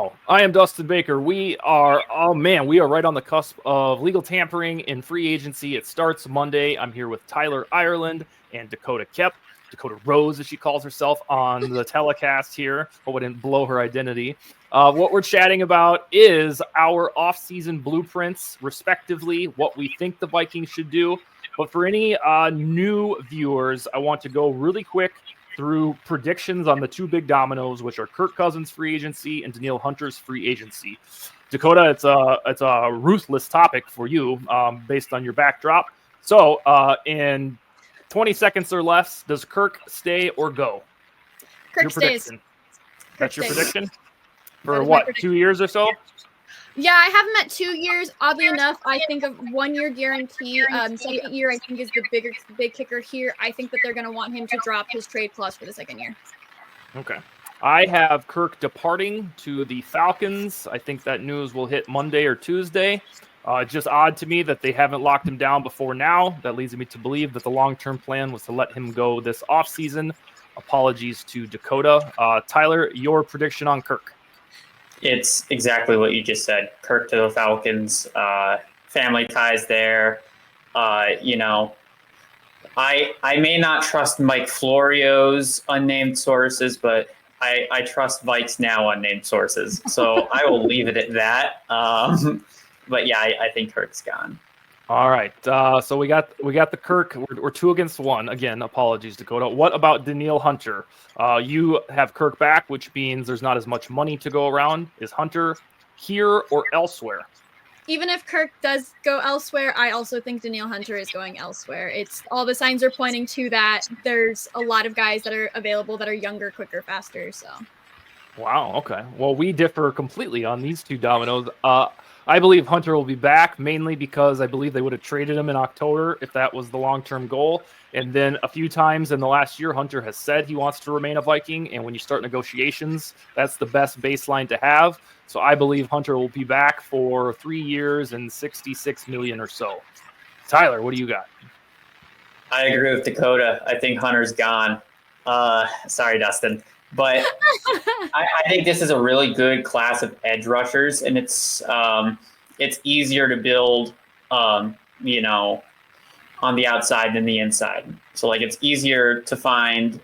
Now. I am Dustin Baker. We are right on the cusp of legal tampering in free agency. It starts Monday. I'm here with Tyler Ireland and Dakota Koep. Dakota Rose, as she calls herself on the telecast here. Hope I didn't blow her identity. What we're chatting about is our offseason blueprints, respectively, what we think the Vikings should do. But for any new viewers, I want to go really quick through predictions on the two big dominoes, which are Kirk Cousins' free agency and Danielle Hunter's free agency. Dakota, it's a ruthless topic for you based on your backdrop. So in 20 seconds or less, does Kirk stay or go? Kirk stays. That's your prediction? For what, 2 years or so? Yeah, I have him at 2 years. Oddly enough, I think of 1 year guarantee. Second year, I think, is the big kicker here. I think that they're going to want him to drop his trade clause for the second year. Okay. I have Kirk departing to the Falcons. I think that news will hit Monday or Tuesday. It's just odd to me that they haven't locked him down before now. That leads me to believe that the long-term plan was to let him go this offseason. Apologies to Dakota. Tyler, your prediction on Kirk? It's exactly what you just said. Kirk to the Falcons, family ties there. I may not trust Mike Florio's unnamed sources, but I trust VikesNow unnamed sources. So I will leave it at that. But yeah, I think Kirk's gone. All right. So we got the Kirk. We're 2 against 1. Again, apologies, Dakota. What about Danielle Hunter? You have Kirk back, which means there's not as much money to go around. Is Hunter here or elsewhere? Even if Kirk does go elsewhere, I also think Danielle Hunter is going elsewhere. It's all the signs are pointing to that. There's a lot of guys that are available that are younger, quicker, faster. So. Wow. Okay. Well, we differ completely on these two dominoes. I believe Hunter will be back, mainly because I believe they would have traded him in October if that was the long-term goal. And then a few times in the last year, Hunter has said he wants to remain a Viking. And when you start negotiations, that's the best baseline to have. So I believe Hunter will be back for 3 years and $66 million or so. Tyler, what do you got? I agree with Dakota. I think Hunter's gone. Sorry, Dustin. But I think this is a really good class of edge rushers, and it's easier to build, on the outside than the inside. So it's easier to find,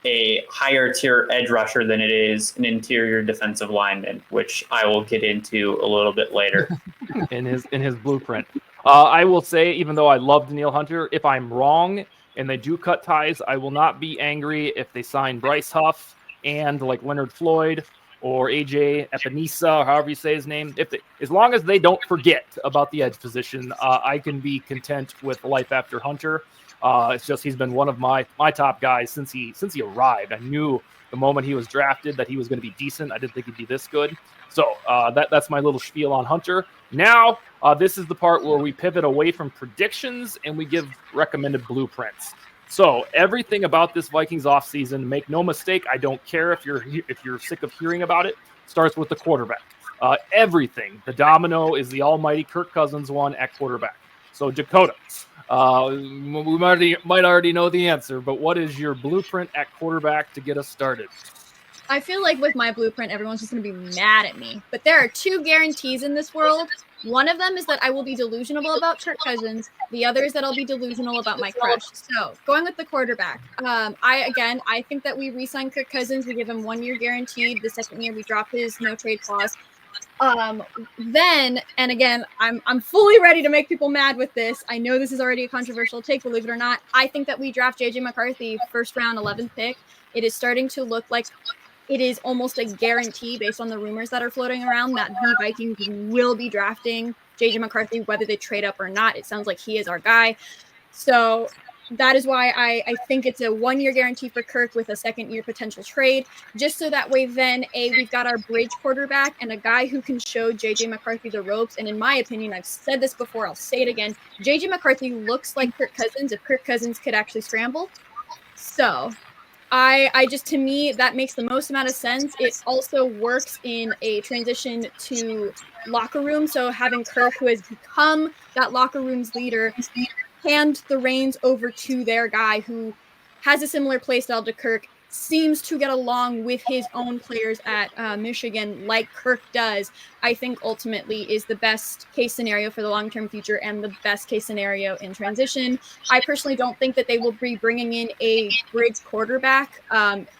a higher tier edge rusher than it is an interior defensive lineman, which I will get into a little bit later in his blueprint. I will say, even though I love Danielle Hunter, if I'm wrong and they do cut ties, I will not be angry if they sign Bryce Huff and Leonard Floyd or AJ Epinesa, or however you say his name. As long as they don't forget about the edge position, I can be content with life after Hunter. It's just he's been one of my top guys since he arrived. I knew the moment he was drafted that he was going to be decent. I didn't think he'd be this good. So that's my little spiel on Hunter. Now, this is the part where we pivot away from predictions and we give recommended blueprints. So everything about this Vikings offseason, make no mistake, I don't care if you're sick of hearing about it, starts with the quarterback. Everything. The domino is the almighty Kirk Cousins one at quarterback. So Dakota, we might already know the answer, but what is your blueprint at quarterback to get us started? I feel like with my blueprint, everyone's just going to be mad at me. But there are 2 guarantees in this world. One of them is that I will be delusional about Kirk Cousins. The other is that I'll be delusional about my crush. So going with the quarterback, I think that we re-sign Kirk Cousins. We give him 1 year guaranteed. The second year, we drop his no trade clause. Then, and again, I'm fully ready to make people mad with this. I know this is already a controversial take, believe it or not. I think that we draft JJ McCarthy, first round 11th pick. It is starting to look like it is almost a guarantee based on the rumors that are floating around that the Vikings will be drafting JJ McCarthy, whether they trade up or not. It sounds like he is our guy. So that is why I think it's a 1 year guarantee for Kirk with a second year potential trade, just so that way then we've got our bridge quarterback and a guy who can show JJ McCarthy the ropes. And in my opinion, I've said this before, I'll say it again, JJ McCarthy looks like Kirk Cousins if Kirk Cousins could actually scramble. So I just, to me, that makes the most amount of sense. It also works in a transition to locker room. So having Kirk, who has become that locker room's leader, hand the reins over to their guy who has a similar play style to Kirk, seems to get along with his own players at Michigan like Kirk does, I think ultimately is the best case scenario for the long-term future and the best case scenario in transition. I personally don't think that they will be bringing in a bridge quarterback.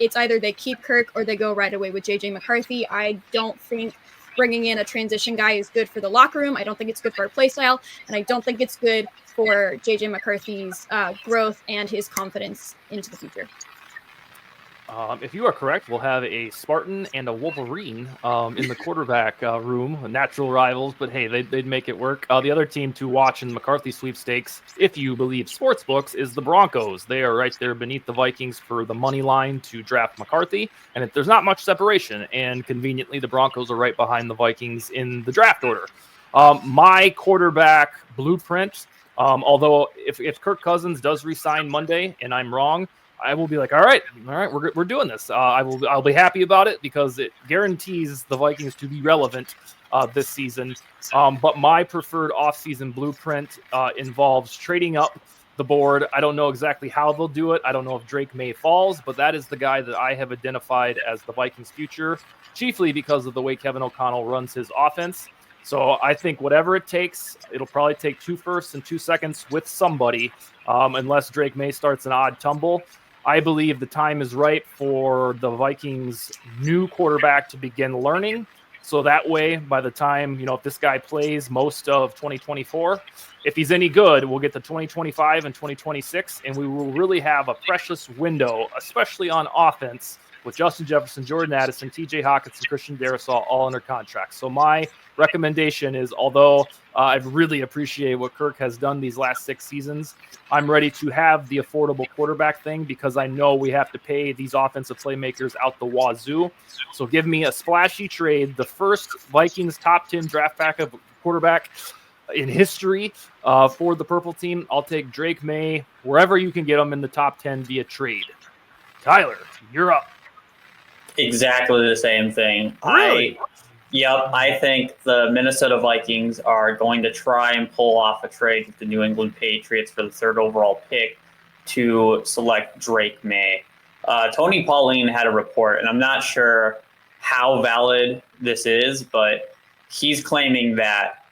It's either they keep Kirk or they go right away with JJ McCarthy. I don't think bringing in a transition guy is good for the locker room. I don't think it's good for our play style, and I don't think it's good for JJ McCarthy's growth and his confidence into the future. If you are correct, we'll have a Spartan and a Wolverine in the quarterback room, natural rivals, but hey, they'd make it work. The other team to watch in McCarthy sweepstakes, if you believe sports books, is the Broncos. They are right there beneath the Vikings for the money line to draft McCarthy, and there's not much separation, and conveniently, the Broncos are right behind the Vikings in the draft order. My quarterback blueprint, although if Kirk Cousins does resign Monday and I'm wrong, I will be like, all right, we're doing this. I'll be happy about it because it guarantees the Vikings to be relevant this season. But my preferred offseason blueprint involves trading up the board. I don't know exactly how they'll do it. I don't know if Drake May falls, but that is the guy that I have identified as the Vikings' future, chiefly because of the way Kevin O'Connell runs his offense. So I think whatever it takes, it'll probably take 2 firsts and 2 seconds with somebody, unless Drake May starts an odd tumble. I believe the time is right for the Vikings' new quarterback to begin learning. So that way, by the time, if this guy plays most of 2024, if he's any good, we'll get to 2025 and 2026, and we will really have a precious window, especially on offense, with Justin Jefferson, Jordan Addison, TJ Hawkinson, Christian Darrisaw all under contract. So my recommendation is, although I really appreciate what Kirk has done these last 6 seasons, I'm ready to have the affordable quarterback thing because I know we have to pay these offensive playmakers out the wazoo. So give me a splashy trade, the first Vikings top 10 draft back of quarterback in history for the purple team. I'll take Drake May wherever you can get him in the top 10 via trade. Tyler, you're up. Exactly the same thing. Really? I think the Minnesota Vikings are going to try and pull off a trade with the New England Patriots for the 3rd overall pick to select Drake May. Tony Pauline had a report, and I'm not sure how valid this is, but he's claiming that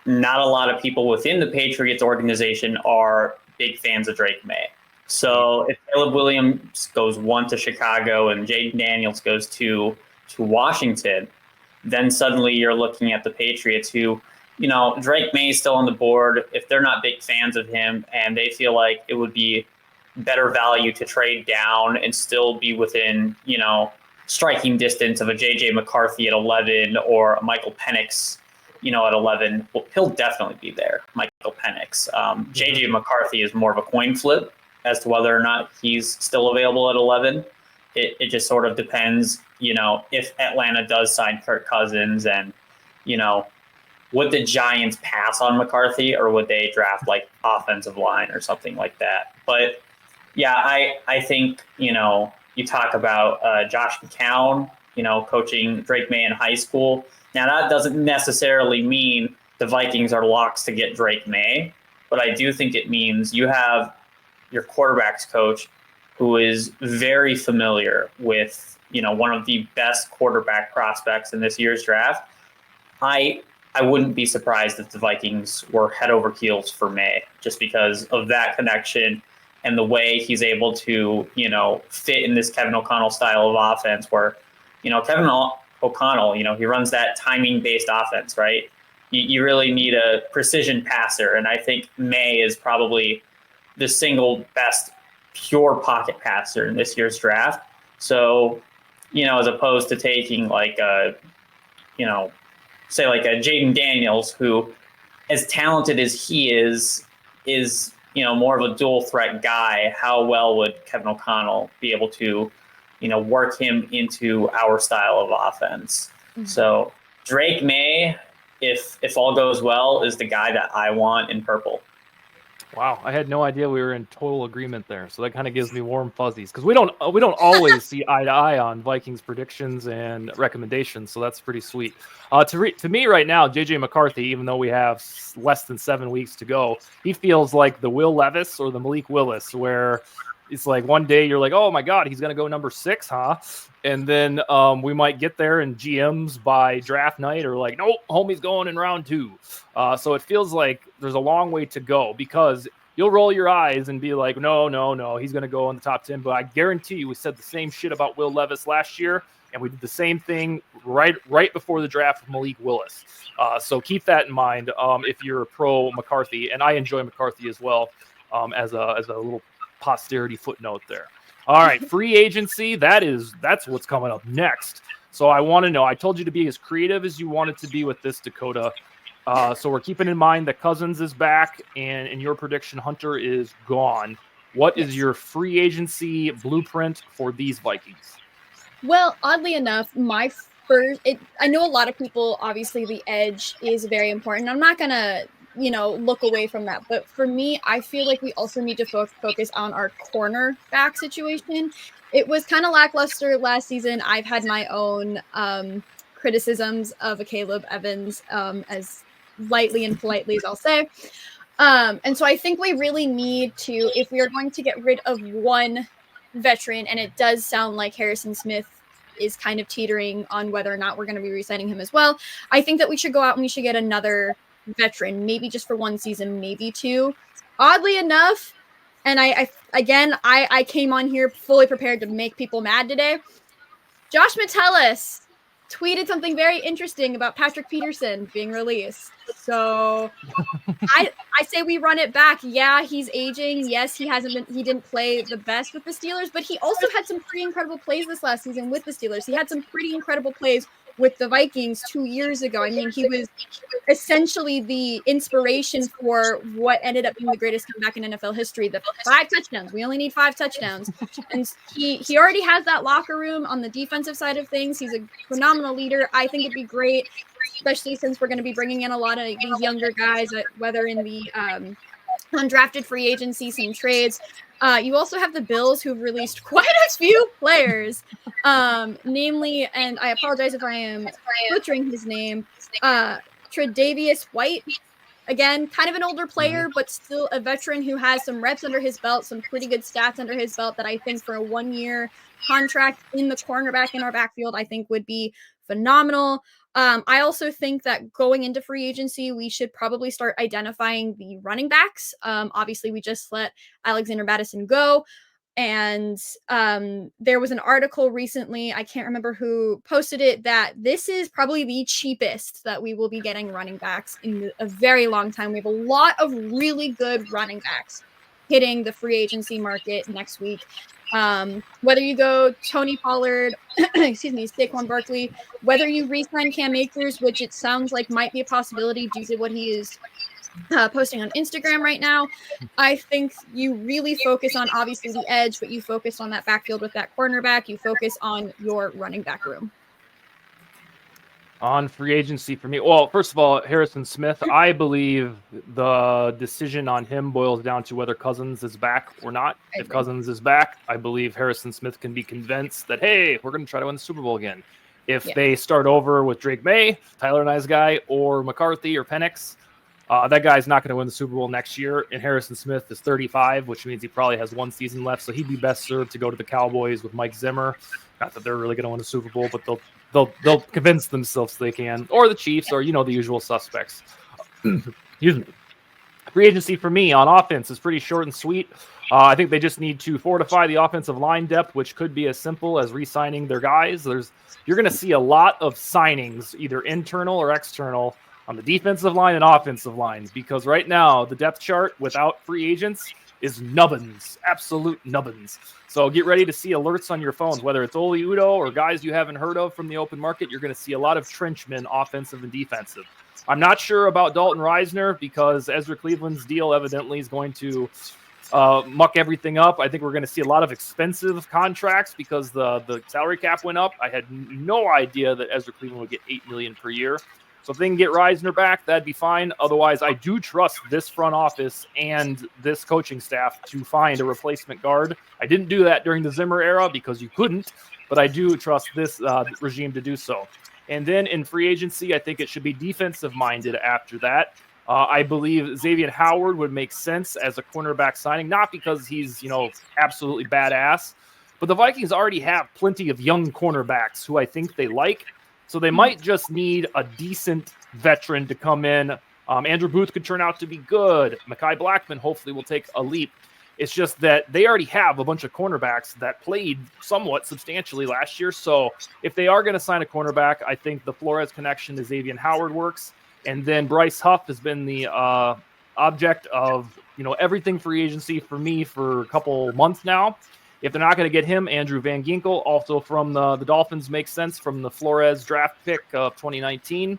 not a lot of people within the Patriots organization are big fans of Drake May. So if Caleb Williams goes 1 to Chicago and Jaden Daniels goes 2 to Washington, then suddenly you're looking at the Patriots who, Drake May is still on the board. If they're not big fans of him and they feel like it would be better value to trade down and still be within, striking distance of a JJ McCarthy at 11 or a Michael Penix, at 11, well, he'll definitely be there, Michael Penix. JJ McCarthy is more of a coin flip as to whether or not he's still available at 11. It just sort of depends, if Atlanta does sign Kirk Cousins and, would the Giants pass on McCarthy or would they draft like offensive line or something like that? But yeah, I think, you talk about Josh McCown, coaching Drake May in high school. Now that doesn't necessarily mean the Vikings are locks to get Drake May, but I do think it means you have your quarterback's coach who is very familiar with, one of the best quarterback prospects in this year's draft. I wouldn't be surprised if the Vikings were head over heels for May just because of that connection and the way he's able to, fit in this Kevin O'Connell style of offense where, Kevin O'Connell, he runs that timing-based offense, right? You really need a precision passer, and I think May is probably the single best pure pocket passer in this year's draft. So, as opposed to taking like say like a Jaden Daniels, who as talented as he is more of a dual threat guy, how well would Kevin O'Connell be able to, work him into our style of offense? Mm-hmm. So Drake May, if all goes well, is the guy that I want in purple. Wow, I had no idea we were in total agreement there. So that kind of gives me warm fuzzies because we don't always see eye to eye on Vikings predictions and recommendations. So that's pretty sweet. To me right now, JJ McCarthy, even though we have less than 7 weeks to go, he feels like the Will Levis or the Malik Willis, where it's like one day you're like, oh my God, he's going to go number 6, huh? And then we might get there and GMs by draft night are like, nope, homie's going in round 2. So it feels like there's a long way to go because you'll roll your eyes and be like, no, he's going to go in the top 10. But I guarantee you we said the same shit about Will Levis last year, and we did the same thing right before the draft with Malik Willis. So keep that in mind if you're pro McCarthy, and I enjoy McCarthy as well as a little posterity footnote there. All right, free agency, that's what's coming up next. So I want to know, I told you to be as creative as you wanted to be with this, Dakota. So we're keeping in mind that Cousins is back, and in your prediction, Hunter is gone. What is your free agency blueprint for these Vikings? Well, oddly enough, I know a lot of people, obviously the edge is very important. I'm not going to, look away from that. But for me, I feel like we also need to focus on our cornerback situation. It was kind of lackluster last season. I've had my own criticisms of a Caleb Evans, as lightly and politely as I'll say. And so I think we really need to, if we are going to get rid of one veteran, and it does sound like Harrison Smith is kind of teetering on whether or not we're going to be re-signing him as well, I think that we should go out and we should get another veteran, maybe just for 1 season, maybe 2. Oddly enough, and I came on here fully prepared to make people mad today. Josh Metellus tweeted something very interesting about Patrick Peterson being released. So I say we run it back. Yeah, he's aging. Yes, he didn't play the best with the Steelers, but he also had some pretty incredible plays this last season with the Steelers. He had some pretty incredible plays with the Vikings 2 years ago. I mean, he was essentially the inspiration for what ended up being the greatest comeback in NFL history, the 5 touchdowns. We only need 5 touchdowns. And he already has that locker room on the defensive side of things. He's a phenomenal leader. I think it'd be great, especially since we're going to be bringing in a lot of these younger guys, whether in the undrafted free agency, some trades. You also have the Bills, who've released quite a few players, namely, and I apologize if I am butchering his name, Tre'Davious White. Again, kind of an older player, but still a veteran who has some reps under his belt, some pretty good stats under his belt that I think for a 1-year contract in the cornerback in our backfield, I think would be phenomenal. I also think that going into free agency, we should probably start identifying the running backs. Obviously, we just let Alexander Mattison go. And there was an article recently, I can't remember who posted it, that this is probably the cheapest that we will be getting running backs in a very long time. We have a lot of really good running backs hitting the free agency market next week. Whether you go Tony Pollard, Saquon Barkley, whether you re-sign Cam Akers, which it sounds like might be a possibility due to what he is posting on Instagram right now, I think you really focus on obviously the edge, but you focus on that backfield with that cornerback. You focus on your running back room. On free agency for me, well, first of all, Harrison Smith, I believe the decision on him boils down to whether Cousins is back or not. If Cousins is back, I believe Harrison Smith can be convinced that, hey, we're going to try to win the Super Bowl again. If they start over with Drake May, Tyler Nye's guy, or McCarthy or Penix, that guy's not going to win the Super Bowl next year. And Harrison Smith is 35, which means he probably has 1 season left. So he'd be best served to go to the Cowboys with Mike Zimmer. Not that they're really going to win the Super Bowl, but they'll convince themselves they can, or the Chiefs, or the usual suspects. Excuse me. Free agency for me on offense is pretty short and sweet. I think they just need to fortify the offensive line depth, which could be as simple as re-signing their guys. You're going to see a lot of signings, either internal or external, on the defensive line and offensive lines, because right now the depth chart without free agents is nubbins, absolute nubbins. So get ready to see alerts on your phones, whether it's Oli Udo or guys you haven't heard of from the open market. You're going to see a lot of trenchmen, offensive and defensive. I'm not sure about Dalton Reisner because Ezra Cleveland's deal evidently is going to muck everything up. I think we're going to see a lot of expensive contracts because the salary cap went up. I had no idea that Ezra Cleveland would get $8 million per year. So if they can get Reisner back, that'd be fine. Otherwise, I do trust this front office and this coaching staff to find a replacement guard. I didn't do that during the Zimmer era because you couldn't, but I do trust this regime to do so. And then in free agency, I think it should be defensive-minded after that. I believe Xavier Howard would make sense as a cornerback signing, not because he's, absolutely badass, but the Vikings already have plenty of young cornerbacks who I think they like. So they might just need a decent veteran to come in. Andrew Booth could turn out to be good. Mekhi Blackman hopefully will take a leap. It's just that they already have a bunch of cornerbacks that played somewhat substantially last year. So if they are going to sign a cornerback, I think the Flores connection to Xavier Howard works. And then Bryce Huff has been the object of, everything free agency for me for a couple months now. If they're not going to get him, Andrew Van Ginkel, also from the Dolphins, makes sense from the Flores draft pick of 2019.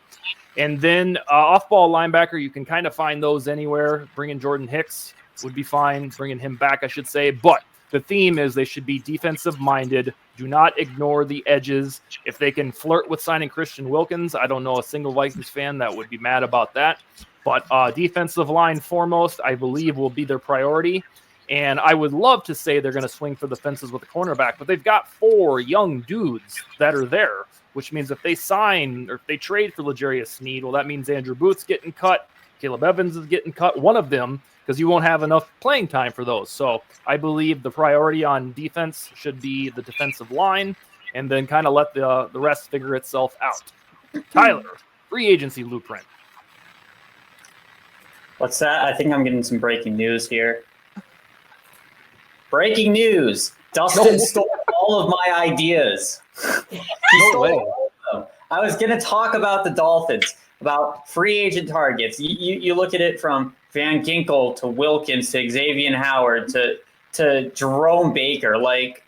And then off-ball linebacker, you can kind of find those anywhere. Bringing Jordan Hicks would be fine. Bringing him back, I should say. But the theme is they should be defensive-minded. Do not ignore the edges. If they can flirt with signing Christian Wilkins, I don't know a single Vikings fan that would be mad about that. But defensive line foremost, I believe, will be their priority. And I would love to say they're going to swing for the fences with a cornerback, but they've got 4 young dudes that are there, which means if they sign or if they trade for L'Jarius Sneed, well, that means Andrew Booth's getting cut. Caleb Evans is getting cut, one of them, because you won't have enough playing time for those. So I believe the priority on defense should be the defensive line and then kind of let the rest figure itself out. Tyler, free agency blueprint. What's that? I think I'm getting some breaking news here. Breaking news. Dustin stole all of my ideas. He stole all of them. I was going to talk about the Dolphins, about free agent targets. You look at it from Van Ginkel to Wilkins to Xavier Howard to Jerome Baker. Like,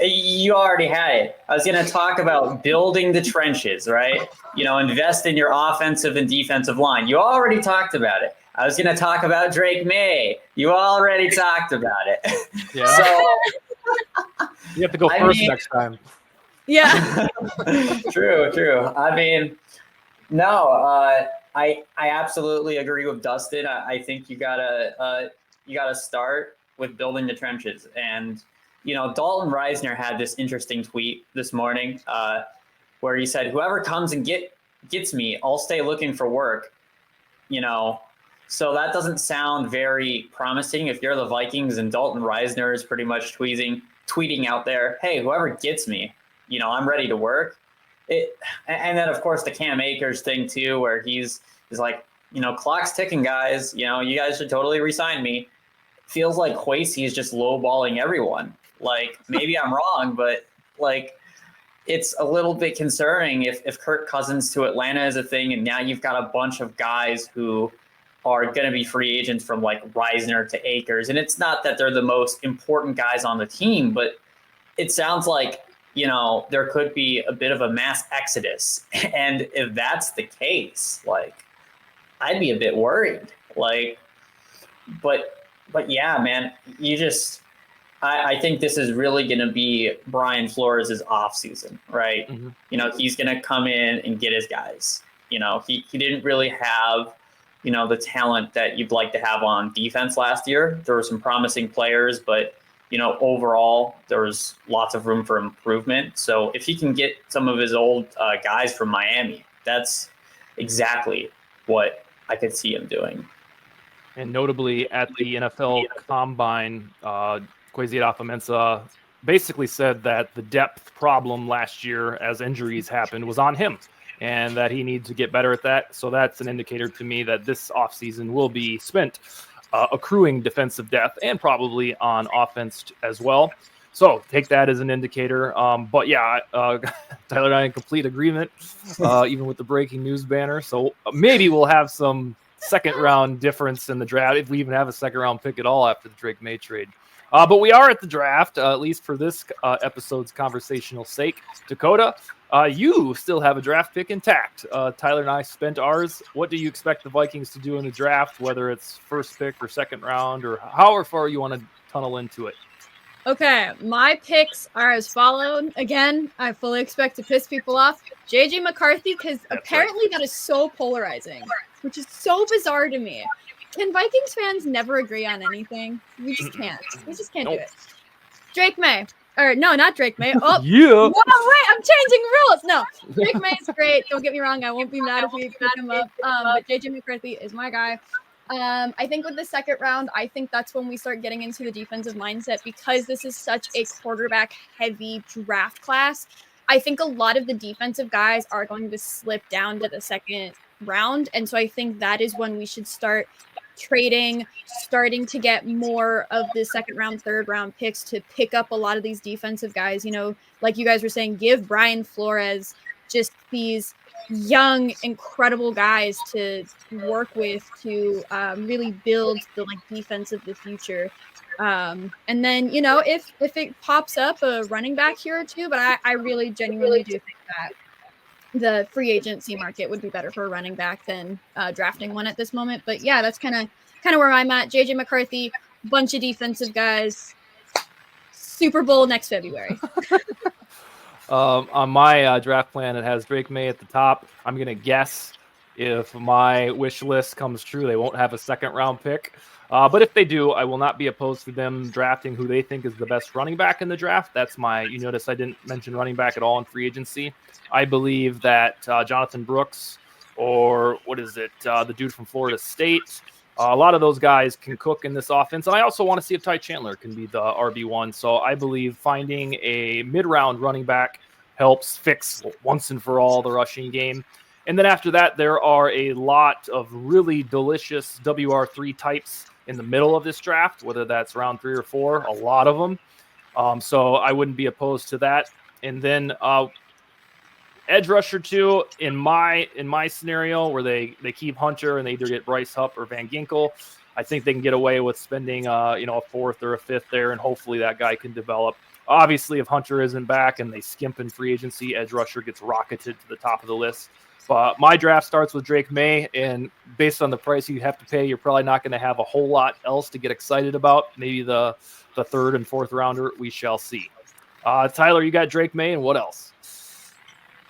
you already had it. I was going to talk about building the trenches, right? Invest in your offensive and defensive line. You already talked about it. I was going to talk about Drake May. You already talked about it. Yeah. So you have to go first next time. Yeah. True. I mean, no, I absolutely agree with Dustin. I think you gotta start with building the trenches. And Dalton Reisner had this interesting tweet this morning where he said, "Whoever comes and gets me, I'll stay looking for work." So that doesn't sound very promising if you're the Vikings and Dalton Reisner is pretty much tweeting out there, "Hey, whoever gets me, I'm ready to work." And then, of course, the Cam Akers thing, too, where he's like, clock's ticking, guys. You guys should totally re-sign me. Feels like Kwesi is just lowballing everyone. Like, maybe I'm wrong, but, it's a little bit concerning if Kirk Cousins to Atlanta is a thing, and now you've got a bunch of guys who are going to be free agents from, Reisner to Akers. And it's not that they're the most important guys on the team, but it sounds like, there could be a bit of a mass exodus. And if that's the case, I'd be a bit worried. But yeah, man, I think this is really going to be Brian Flores' offseason, right? Mm-hmm. He's going to come in and get his guys. He didn't really have, the talent that you'd like to have on defense last year. There were some promising players, but overall, there was lots of room for improvement. So if he can get some of his old guys from Miami, that's exactly what I could see him doing. And notably at the NFL Combine, Kwesi Adofo-Mensah basically said that the depth problem last year as injuries happened was on him and that he needs to get better at that. So that's an indicator to me that this offseason will be spent accruing defensive depth and probably on offense as well. So take that as an indicator. But yeah, Tyler and I in complete agreement, even with the breaking news banner. So maybe we'll have some second round difference in the draft if we even have a second round pick at all after the Drake May trade. But we are at the draft, at least for this episode's conversational sake. Dakota, you still have a draft pick intact. Tyler and I spent ours. What do you expect the Vikings to do in the draft, whether it's first pick or second round, or however far you want to tunnel into it? Okay, my picks are as followed. Again, I fully expect to piss people off. JJ McCarthy, because apparently that is so polarizing, which is so bizarre to me. Can Vikings fans never agree on anything? We just can't. We just can't do it. Drake May. Or no, not Drake May. Oh, Yeah. whoa, wait, I'm changing rules. No, Drake May is great. Don't get me wrong. I won't be mad if we pick him up. But JJ McCarthy is my guy. I think with the second round, I think that's when we start getting into the defensive mindset because this is such a quarterback heavy draft class. I think a lot of the defensive guys are going to slip down to the second round. And so I think that is when we should start trading, starting to get more of the second round, third round picks to pick up a lot of these defensive guys. You know, like you guys were saying, give Brian Flores just these young, incredible guys to work with to really build the like defense of the future. And then, you know, if it pops up a running back here or two, but I really genuinely do think that the free agency market would be better for a running back than drafting one at this moment. But yeah, that's kind of where I'm at. JJ McCarthy, bunch of defensive guys, Super Bowl next February. On my draft plan, it has Drake May at the top. I'm going to guess if my wish list comes true, they won't have a second round pick. But if they do, I will not be opposed to them drafting who they think is the best running back in the draft. You notice I didn't mention running back at all in free agency. I believe that Jonathan Brooks or the dude from Florida State, a lot of those guys can cook in this offense. And I also want to see if Ty Chandler can be the RB1. So I believe finding a mid-round running back helps fix once and for all the rushing game. And then after that, there are a lot of really delicious WR3 types in the middle of this draft, whether that's round 3 or 4, a lot of them. So I wouldn't be opposed to that. And then edge rusher 2 in my scenario where they keep Hunter and they either get Bryce Hupp or Van Ginkel, I think they can get away with spending a fourth or a fifth there, and hopefully that guy can develop. Obviously, if Hunter isn't back and they skimp in free agency, edge rusher gets rocketed to the top of the list. But my draft starts with Drake May, and based on the price you have to pay, you're probably not going to have a whole lot else to get excited about. Maybe the third and fourth rounder, we shall see. Tyler, you got Drake May, and what else?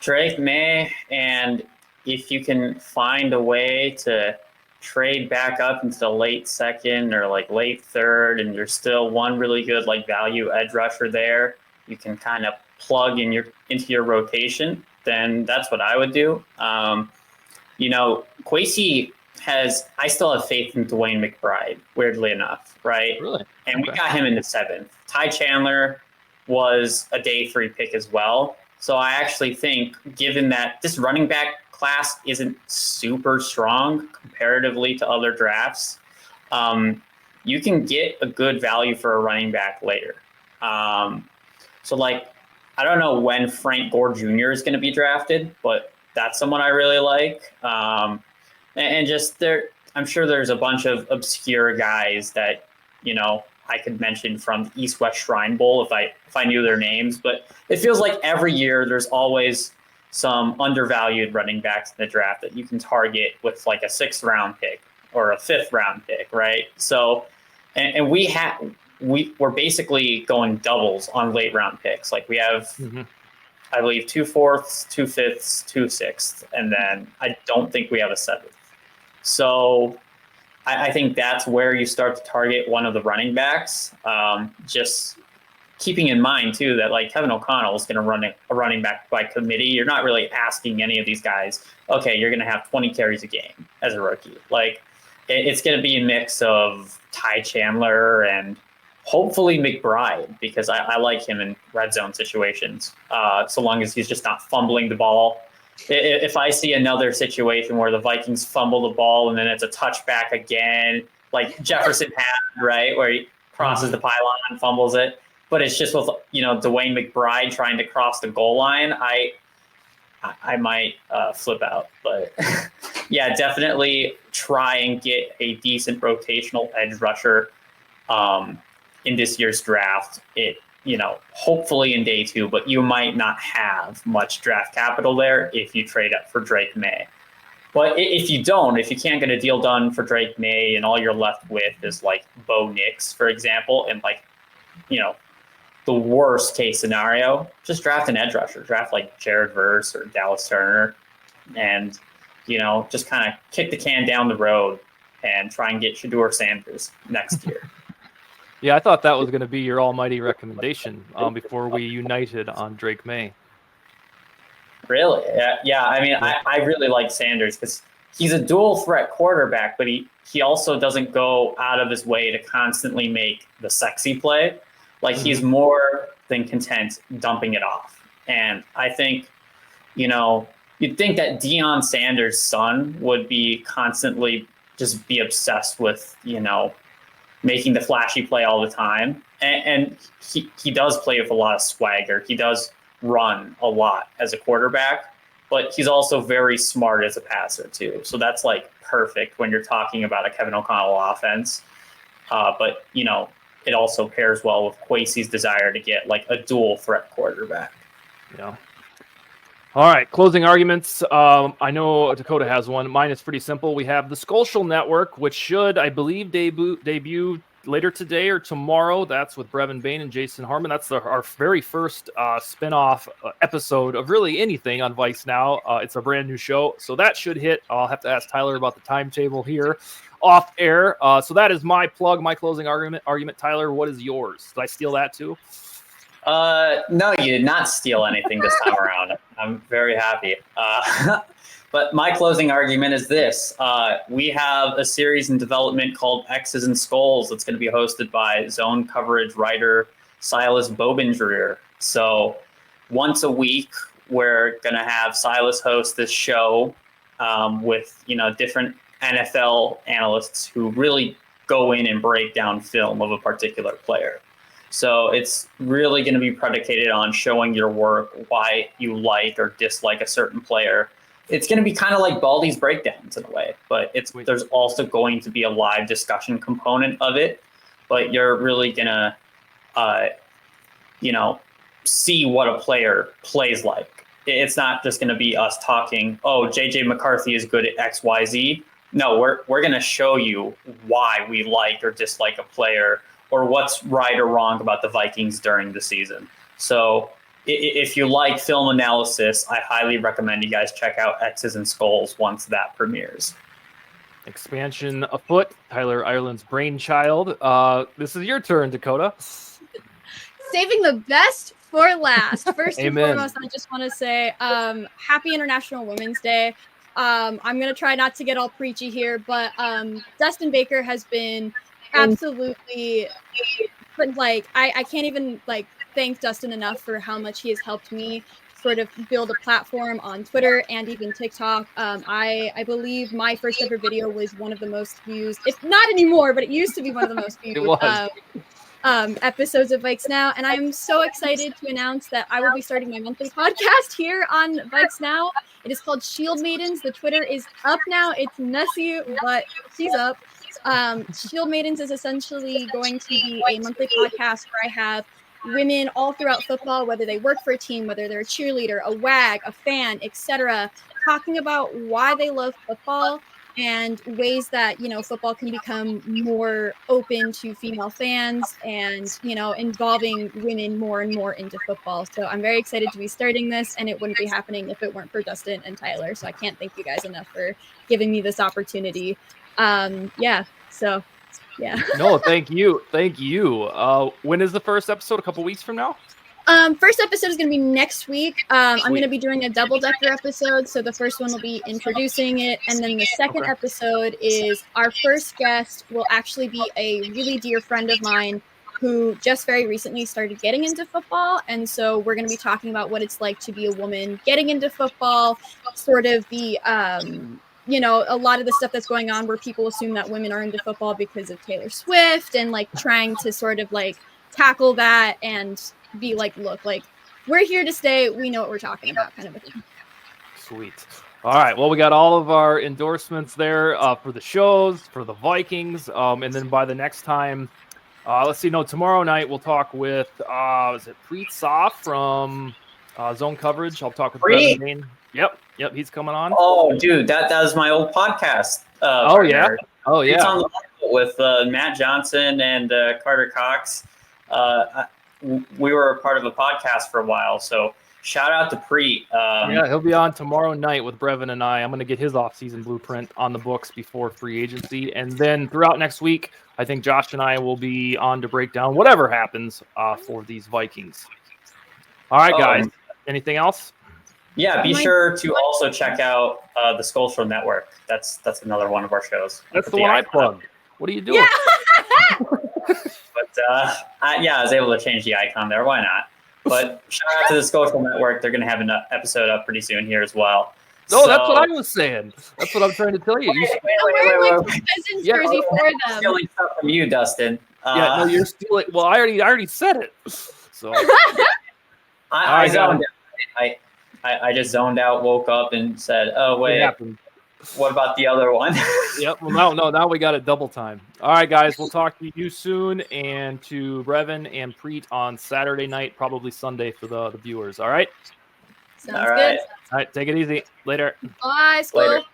Drake May, and if you can find a way to trade back up into the late second or like late third, and you're still one really good like value edge rusher there, you can kind of plug into your rotation, then that's what I would do. Kwesi I still have faith in Dwayne McBride, weirdly enough, right? Really? And we got him in the 7th. Ty Chandler was a day 3 pick as well. So I actually think, given that this running back class isn't super strong comparatively to other drafts, you can get a good value for a running back later. I don't know when Frank Gore Jr. is going to be drafted, but that's someone I really like. I'm sure there's a bunch of obscure guys that, I could mention from the East-West Shrine Bowl if I knew their names, but it feels like every year there's always some undervalued running backs in the draft that you can target with like a 6th round pick or a 5th round pick, right? So, and we're basically going doubles on late round picks. Like we have, I believe, 2 4ths, 2 5ths, 2 6ths, and then I don't think we have a 7th. So I think that's where you start to target one of the running backs. Just keeping in mind too that like Kevin O'Connell is going to run a running back by committee. You're not really asking any of these guys, okay, you're going to have 20 carries a game as a rookie. Like it's going to be a mix of Ty Chandler and hopefully McBride, because I like him in red zone situations, so long as he's just not fumbling the ball. If I see another situation where the Vikings fumble the ball and then it's a touchback again, like Jefferson had, right, where he crosses the pylon and fumbles it, but it's just with Dwayne McBride trying to cross the goal line, I might flip out. But yeah, definitely try and get a decent rotational edge rusher in this year's draft. Hopefully in day 2, but you might not have much draft capital there if you trade up for Drake May. But if you can't get a deal done for Drake May and all you're left with is like Bo Nix, for example, and like, the worst case scenario, just draft an edge rusher, draft like Jared Verse or Dallas Turner, and, just kind of kick the can down the road and try and get Shedeur Sanders next year. Yeah, I thought that was going to be your almighty recommendation before we united on Drake May. Really? Yeah. I mean, I really like Sanders because he's a dual threat quarterback, but he also doesn't go out of his way to constantly make the sexy play. Like he's more than content dumping it off. And I think, you'd think that Deion Sanders' son would be constantly just be obsessed with, making the flashy play all the time. And he does play with a lot of swagger. He does run a lot as a quarterback, but he's also very smart as a passer too. So that's like perfect when you're talking about a Kevin O'Connell offense. But it also pairs well with Kwesi's desire to get like a dual threat quarterback. Yeah. All right, closing arguments. I know Dakota has one. Mine is pretty simple. We have the Sculptural Network, which should, I believe, debut later today or tomorrow. That's with Brevin Bain and Jason Harmon. That's our very first spin-off episode of really anything on VikesNow. It's a brand new show, so that should hit. I'll have to ask Tyler about the timetable here off air. So that is my plug, my closing argument. Tyler, what is yours? Did I steal that too? No, you did not steal anything this time around. I'm very happy. But my closing argument is this. We have a series in development called X's and Skulls that's going to be hosted by Zone coverage writer Silas Bobendreer. So once a week, we're going to have Silas host this show with, different NFL analysts who really go in and break down film of a particular player. So it's really going to be predicated on showing your work, why you like or dislike a certain player. It's going to be kind of like Baldy's breakdowns in a way, but there's also going to be a live discussion component of it. But you're really going to, see what a player plays like. It's not just going to be us talking, oh, JJ McCarthy is good at X, Y, Z. No, we're going to show you why we like or dislike a player, or what's right or wrong about the Vikings during the season. So if you like film analysis, I highly recommend you guys check out X's and Skulls once that premieres. Expansion afoot, Tyler Ireland's brainchild. This is your turn, Dakota. Saving the best for last. First and Amen. foremost, I just want to say happy International Women's Day. I'm going to try not to get all preachy here, but Dustin Baker has been absolutely, but I can't even thank Dustin enough for how much he has helped me sort of build a platform on Twitter and even TikTok. I believe my first ever video was one of the most views, if not anymore, but it used to be one of the most viewed episodes of VikesNow. And I'm so excited to announce that I will be starting my monthly podcast here on VikesNow. It is called Shield Maidens. The Twitter is up now. It's messy, but she's up. Shield Maidens is essentially going to be a monthly podcast where I have women all throughout football, whether they work for a team, whether they're a cheerleader, a WAG, a fan, etc., talking about why they love football and ways that, football can become more open to female fans and, involving women more and more into football. So I'm very excited to be starting this, and it wouldn't be happening if it weren't for Dustin and Tyler. So I can't thank you guys enough for giving me this opportunity. No, thank you. When is the first episode? A couple weeks from now? First episode is going to be next week. I'm going to be doing a double-decker episode. So the first one will be introducing it. And then the second episode is our first guest will actually be a really dear friend of mine who just very recently started getting into football. And so we're going to be talking about what it's like to be a woman getting into football, sort of the a lot of the stuff that's going on where people assume that women are into football because of Taylor Swift, and trying to sort of tackle that and be look, we're here to stay. We know what we're talking about, kind of a thing. Sweet. All right. Well, we got all of our endorsements there for the shows, for the Vikings. And then by the next time, let's see. No, tomorrow night we'll talk with, is it Preet Sah from Zone Coverage? I'll talk with Brevin Bain. Yep. He's coming on. Oh, dude, that was my old podcast. Partner. It's on the with Matt Johnson and Carter Cox. We were a part of a podcast for a while, so shout out to Preet. Yeah, he'll be on tomorrow night with Brevin and I. I'm going to get his off-season blueprint on the books before free agency. And then throughout next week, I think Josh and I will be on to break down whatever happens for these Vikings. All right, guys. Anything else? Yeah, be sure to also check out the Social Network. That's another one of our shows. That's the one I plugged. What are you doing? Yeah. But I was able to change the icon there. Why not? But shout out to the Social Network. They're going to have an episode up pretty soon here as well. No, that's what I was saying. That's what I'm trying to tell you. I'm wearing my Cousins jersey for them. Stealing stuff from you, Dustin. Yeah, no, you're stealing. Well, I already said it. So I zoned out. I just zoned out, woke up, and said, "Oh wait, what about the other one?" Yep. Well, now we got it double time. All right, guys, we'll talk to you soon, and to Brevin and Preet on Saturday night, probably Sunday for the viewers. All right. Sounds good. All right, take it easy. Later. Bye, school. Later.